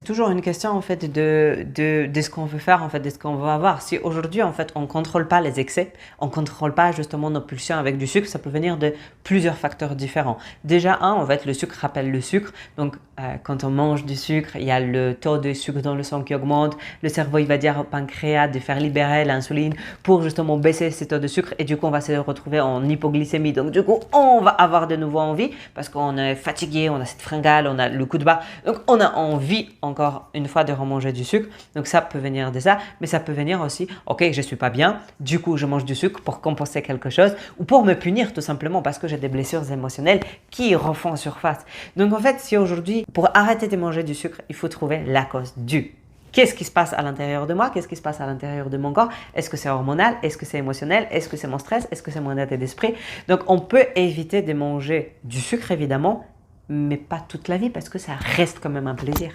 Toujours une question en fait de ce qu'on veut faire, en fait, de ce qu'on veut avoir. Si aujourd'hui en fait on contrôle pas les excès, on contrôle pas justement nos pulsions avec du sucre, ça peut venir de plusieurs facteurs différents. Déjà en fait le sucre rappelle le sucre, donc quand on mange du sucre, il y a le taux de sucre dans le sang qui augmente, le cerveau il va dire au pancréas de faire libérer l'insuline pour justement baisser ces taux de sucre et du coup on va se retrouver en hypoglycémie. Donc du coup on va avoir de nouveau envie parce qu'on est fatigué, on a cette fringale, on a le coup de barre, donc on a envie encore une fois de remanger du sucre. Donc ça peut venir de ça, mais ça peut venir aussi, ok, je suis pas bien, du coup je mange du sucre pour compenser quelque chose ou pour me punir tout simplement parce que j'ai des blessures émotionnelles qui refont surface. Donc en fait, si aujourd'hui, pour arrêter de manger du sucre, il faut trouver la cause du. Qu'est-ce qui se passe à l'intérieur de moi? Qu'est-ce qui se passe à l'intérieur de mon corps? Est-ce que c'est hormonal? Est-ce que c'est émotionnel? Est-ce que c'est mon stress? Est-ce que c'est mon état d'esprit? Donc on peut éviter de manger du sucre évidemment, mais pas toute la vie parce que ça reste quand même un plaisir.